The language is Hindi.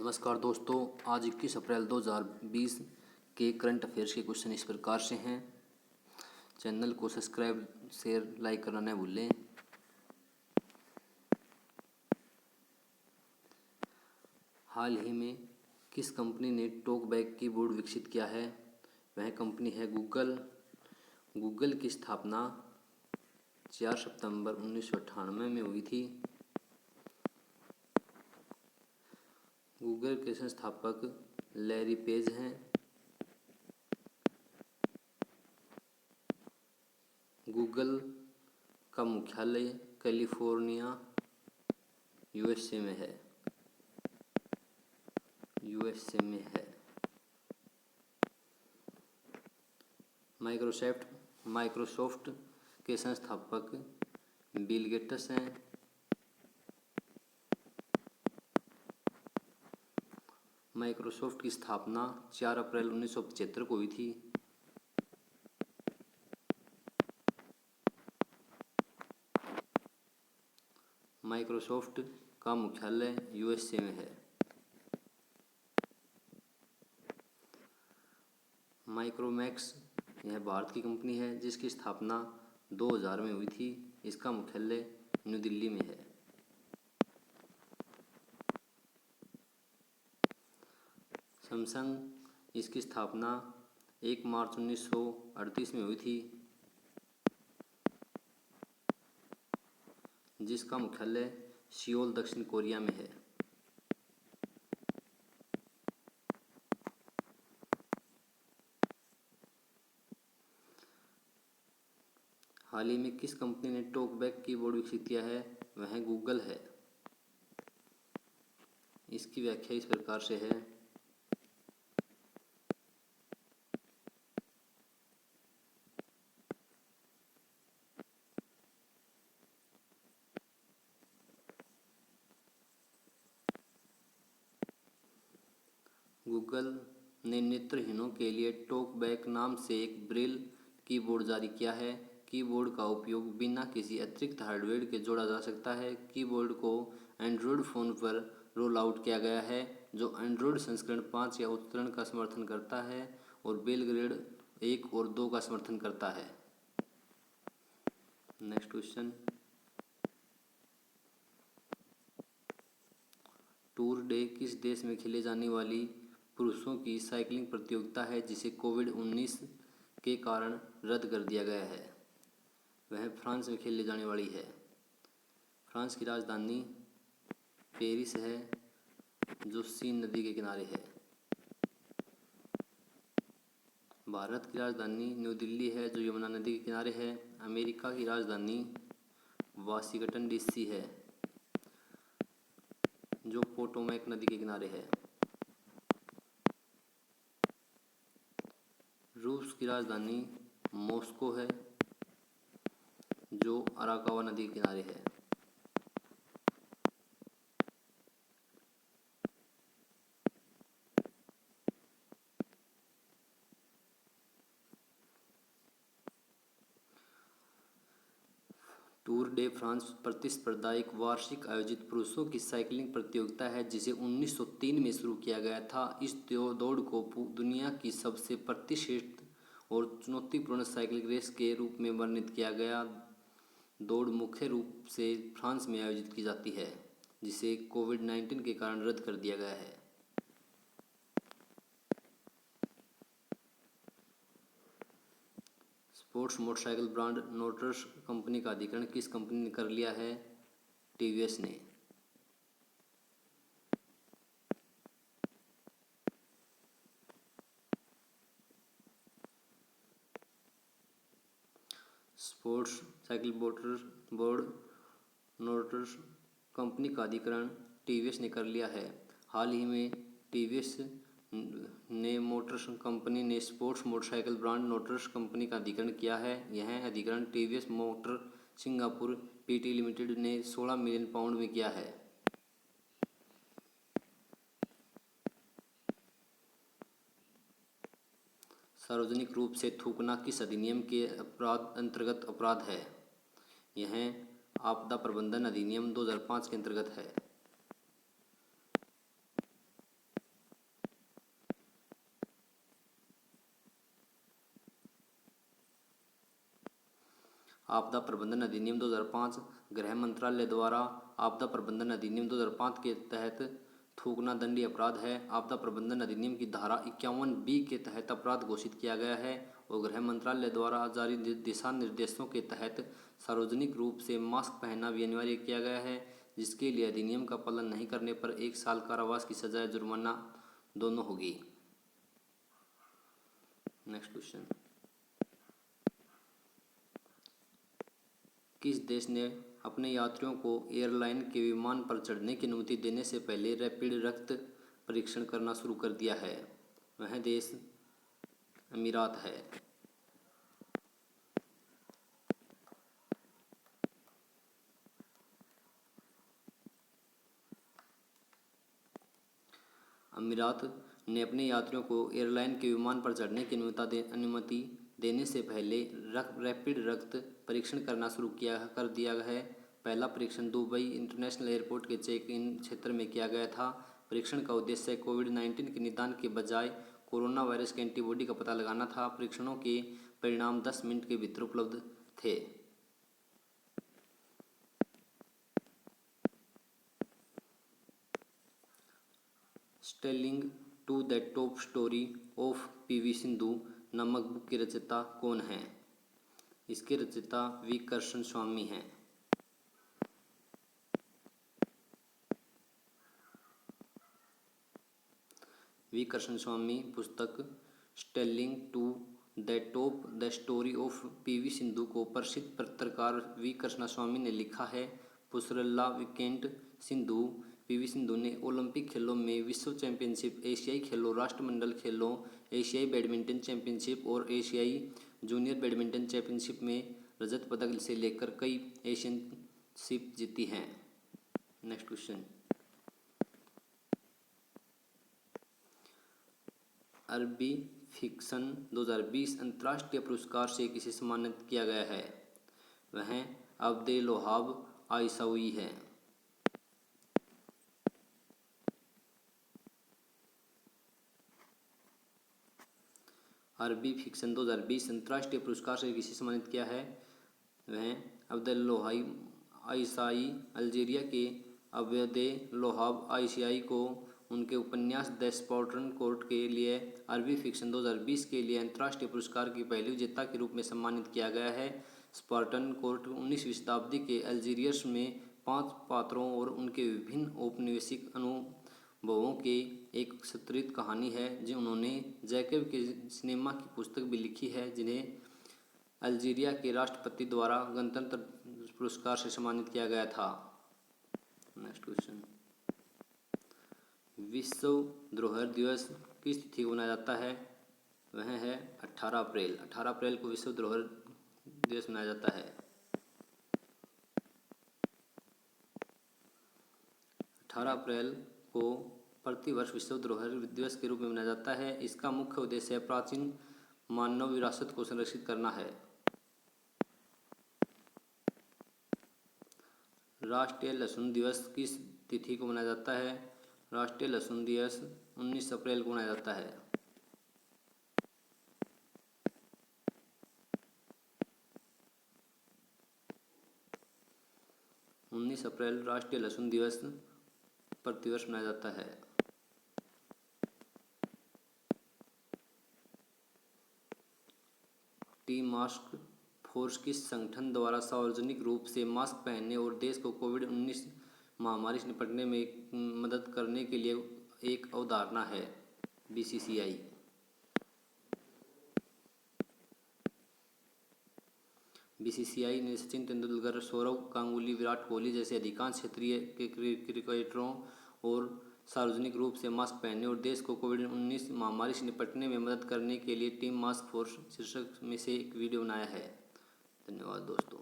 नमस्कार दोस्तों, आज 21 अप्रैल 2020 के करंट अफेयर्स के क्वेश्चन इस प्रकार से हैं। चैनल को सब्सक्राइब, शेयर, लाइक करना न भूलें। हाल ही में किस कंपनी ने टॉकबैक कीबोर्ड विकसित किया है? वह कंपनी है गूगल। गूगल की स्थापना 4 सितंबर 1998 में हुई थी। गूगल के संस्थापक लैरी पेज हैं। गूगल का मुख्यालय कैलिफोर्निया, यूएसए में है। माइक्रोसॉफ्ट के संस्थापक बिल गेट्स हैं। माइक्रोसॉफ्ट की स्थापना 4 अप्रैल 1975 को हुई थी। माइक्रोसॉफ्ट का मुख्यालय यूएसए में है। माइक्रोमैक्स यह भारत की कंपनी है जिसकी स्थापना 2000 में हुई थी। इसका मुख्यालय न्यू दिल्ली में है। सैमसंग, इसकी स्थापना 1 मार्च 1938 में हुई थी जिसका मुख्यालय सियोल, दक्षिण कोरिया में है। हाल ही में किस कंपनी ने टॉकबैक कीबोर्ड विकसित किया है? वह गूगल है। इसकी व्याख्या इस प्रकार से है। गूगल ने नेत्रहीनों के लिए टॉकबैक नाम से एक ब्रेल कीबोर्ड जारी किया है। कीबोर्ड का उपयोग बिना किसी अतिरिक्त हार्डवेयर के जोड़ा जा सकता है। कीबोर्ड को एंड्रॉयड फ़ोन पर रोल आउट किया गया है, जो एंड्रॉयड संस्करण 5 या उच्चतरण का समर्थन करता है और बेल ग्रेड 1 और 2 का समर्थन करता है। Next question. टूर डे किस देश में खेले जाने वाली पुरुषों की साइकिलिंग प्रतियोगिता है जिसे कोविड-19 के कारण रद्द कर दिया गया है? वह फ्रांस में खेले जाने वाली है। फ्रांस की राजधानी पेरिस है जो सीन नदी के किनारे है। भारत की राजधानी न्यू दिल्ली है जो यमुना नदी के किनारे है। अमेरिका की राजधानी वाशिंगटन डीसी है जो पोटोमैक नदी के किनारे है। रूस की राजधानी मॉस्को है जो अराकावा नदी के किनारे है। टूर डे फ्रांस प्रतिस्पर्धा एक वार्षिक आयोजित पुरुषों की साइकिलिंग प्रतियोगिता है जिसे 1903 में शुरू किया गया था। इस दौड़ को दुनिया की सबसे प्रतिष्ठित और चुनौतीपूर्ण साइकिलिंग रेस के रूप में वर्णित किया गया। दौड़ मुख्य रूप से फ्रांस में आयोजित की जाती है जिसे कोविड-19 के कारण रद्द कर दिया गया है। स्पोर्ट्स मोटरसाइकिल ब्रांड नोटर्स कंपनी का अधिग्रहण किस कंपनी ने कर लिया है? टीवीएस ने। स्पोर्ट्स साइकिल बोर्ड नोटर्स कंपनी का अधिग्रहण टीवीएस ने कर लिया है। हाल ही में टीवीएस ने मोटर्स कंपनी ने स्पोर्ट्स मोटरसाइकिल ब्रांड नोटर्स कंपनी का अधिग्रहण किया है। यह अधिग्रहण TVS motor Singapore PT limited ने 16 मिलियन पाउंड में किया है। सार्वजनिक रूप से थूकना किस अधिनियम के अंतर्गत अपराध है? यह आपदा प्रबंधन अधिनियम 2005 के अंतर्गत है। आपदा प्रबंधन अधिनियम 2005, गृह मंत्रालय द्वारा आपदा प्रबंधन अधिनियम 2005 के तहत थूकना दंडनीय अपराध है। आपदा प्रबंधन अधिनियम की धारा 51B के तहत अपराध घोषित किया गया है और गृह मंत्रालय द्वारा जारी दिशा निर्देशों के तहत सार्वजनिक रूप से मास्क पहनना भी अनिवार्य किया गया है, जिसके लिए अधिनियम का पालन नहीं करने पर 1 साल कारावास की सजा या जुर्माना दोनों होगी। नेक्स्ट क्वेश्चन, किस देश ने अपने यात्रियों को एयरलाइन के विमान पर चढ़ने की अनुमति देने से पहले रैपिड रक्त परीक्षण करना शुरू कर दिया है? वह देश अमीरात है। अमीरात ने अपने यात्रियों को एयरलाइन के विमान पर चढ़ने की अनुमति देने से पहले रैपिड रक्त परीक्षण करना शुरू कर दिया है। पहला परीक्षण दुबई इंटरनेशनल एयरपोर्ट के चेक इन क्षेत्र में किया गया था। परीक्षण का उद्देश्य कोविड-19 के निदान के बजाय कोरोना वायरस के एंटीबॉडी का पता लगाना था। परीक्षणों के परिणाम 10 मिनट के भीतर उपलब्ध थे। Shuttling to the top story of P V Sindhu नामक बुक के रचयिता कौन हैं? इसके रचयिता वी कृष्ण स्वामी हैं। वी कृष्ण स्वामी पुस्तक shuttling to the top the story of P V Sindhu को प्रसिद्ध पत्रकार वी कृष्ण स्वामी ने लिखा है। पुसरला वीकेंड सिंधु पीवी सिंधु ने ओलंपिक खेलों में विश्व चैंपियनशिप, एशियाई खेलों, राष्ट्रमंडल खेलों, एशियाई बैडमिंटन चैंपियनशिप और एशियाई जूनियर बैडमिंटन चैंपियनशिप में रजत पदक से लेकर कई एशियनशिप जीती हैं। नेक्स्ट क्वेश्चन, अरबी फिक्शन 2020 अंतर्राष्ट्रीय पुरस्कार से किसे सम्मानित किया गया है? वह अब्देलवहाब आइसावी हैं। अरबी फिक्शन 2020 अंतर्राष्ट्रीय पुरस्कार से किसे सम्मानित किया है? वह अब्देलवहाब आइसाई अल्जीरिया के अब्देलवहाब आइसाई को उनके उपन्यास द स्पार्टन कोर्ट के लिए अरबी फिक्शन 2020 के लिए अंतर्राष्ट्रीय पुरस्कार की पहली विजेता के रूप में सम्मानित किया गया है। स्पार्टन कोर्ट 19वीं शताब्दी के अल्जीरियस में 5 पात्रों और उनके विभिन्न औपनिवेशिक अनुभवों के एक सत्रित कहानी है, जो उन्होंने जैकब के सिनेमा की पुस्तक भी लिखी है, जिन्हें अल्जीरिया के राष्ट्रपति द्वारा गणतंत्र पुरस्कार से सम्मानित किया गया था। नेक्स्ट क्वेश्चन, विश्व धरोहर दिवस किस तिथि को मनाया जाता है? वह है 18 अप्रैल। 18 अप्रैल को विश्व धरोहर दिवस मनाया जाता है। 18 अप्रैल को प्रतिवर्ष विश्व धरोहर दिवस के रूप में मनाया जाता है। इसका मुख्य उद्देश्य प्राचीन मानव विरासत को संरक्षित करना है। राष्ट्रीय लहसुन दिवस किस तिथि को मनाया जाता है? राष्ट्रीय लहसुन दिवस 19 अप्रैल को मनाया जाता है। 19 अप्रैल राष्ट्रीय लहसुन दिवस प्रतिवर्ष मनाया जाता है। टीम मास्क फोर्स किस संगठन द्वारा सार्वजनिक रूप से मास्क पहनने और देश को कोविड-19 महामारी से निपटने में मदद करने के लिए एक अवधारणा है? BCCI। BCCI ने सचिन तेंदुलकर, सौरव गांगुली, विराट कोहली जैसे अधिकांश क्षेत्रीय क्रिकेटरों और सार्वजनिक रूप से मास्क पहनने और देश को कोविड-19 महामारी से निपटने में मदद करने के लिए टीम मास्क फोर्स शीर्षक में से एक वीडियो बनाया है। धन्यवाद दोस्तों।